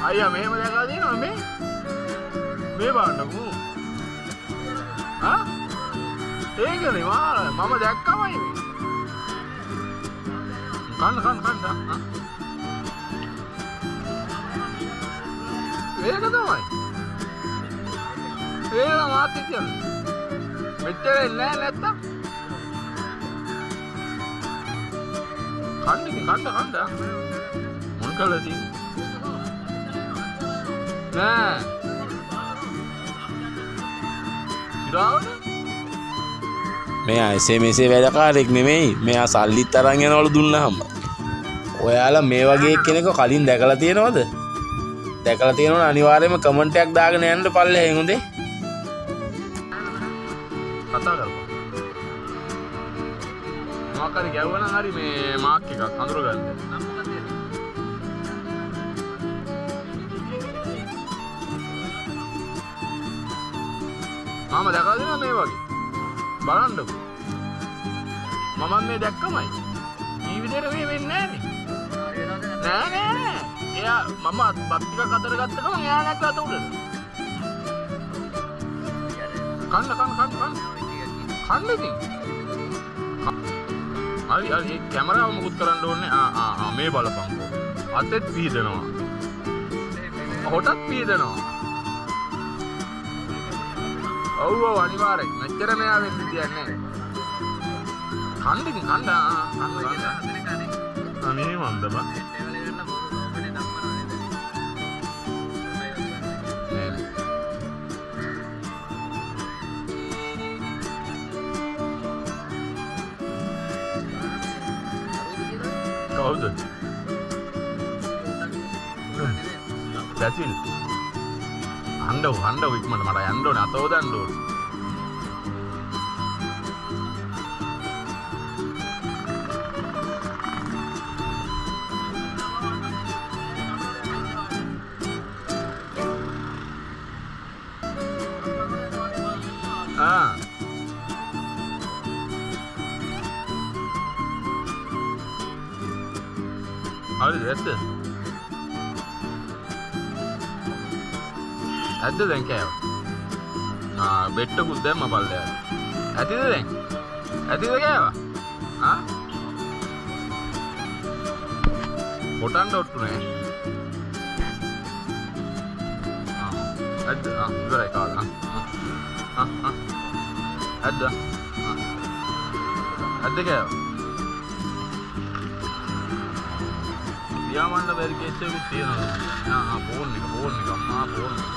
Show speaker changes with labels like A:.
A: අයියා මෙහෙම දැකලා තියෙනවා මේ බලන්නකෝ. ආ ඒකනේ මම දැක්කමයි මේ. කන්න. ඒක තමයි. ඒක මාත් කියන්නේ. මෙච්චර නෑ නැත්තම්. කන්න. මොන කළද? නෑ. ඉරාවනේ.
B: මෙයා එසේ මෙසේ වැඩකාරයෙක් නෙමෙයි. මෙයා සල්ලිත් අරන් යනවලු දුන්නාම. ඔයාලා මේ වගේ කෙනෙක් කලින් දැකලා තියෙනවද? දැකලා තියෙනවනම් අනිවාර්යයෙන්ම කමෙන්ට් එකක් දාගෙන යන්න පල්ලෙහෙන් හොඳේ.
A: කතා කරපන්. මොකක් හරි ගැව්වනම් හරි මේ මාක් එකක් අඳුරගන්න. මම දැකලා දෙනවා මේ වගේ. බලන්නකෝ. මම මේ දැක්කමයි. ජීවිතේට මේ වෙන්නේ නෑනේ. නෑ. එයා මම බත් ටිකක් අතර ගත්ත ගමන් එයා නැක්ක අත උඩට. කන්න. කන්න ඉතින්. හරි ඒ කැමරාව මුකුත් කරන්න ඕනේ. මේ බලපන්කෝ. අතෙත් පීදනවා. හොටත් පීදනවා. ඔව් අනිවාර්යයෙන්. මෙච්චර මෙයා වෙන්න තියන්නේ නැහැ. කන්න. අනේ මන්ද බා. කවුද? බැසිල්. හඬව ඉක්මනට මට යන්න ඕනේ අතෝ දාන්න ඕනේ. හරිද ඇද්ද දැන් කෑවා. බෙට්ටකුත් දැම්ම පල්ලෙහාට. ඇතිද දැන්? ඇතිද කෑවා? කොටන්න ඔට්ටු නෑ. ඇද්ද? ඉවරයි කාලා. ඇද්ද? ඇද්ද කෑවා? පියාඹන්න බැරි කේස් එකකුත් තියෙනවා. ෆෝන් එක අම්මා ෆෝන් එක.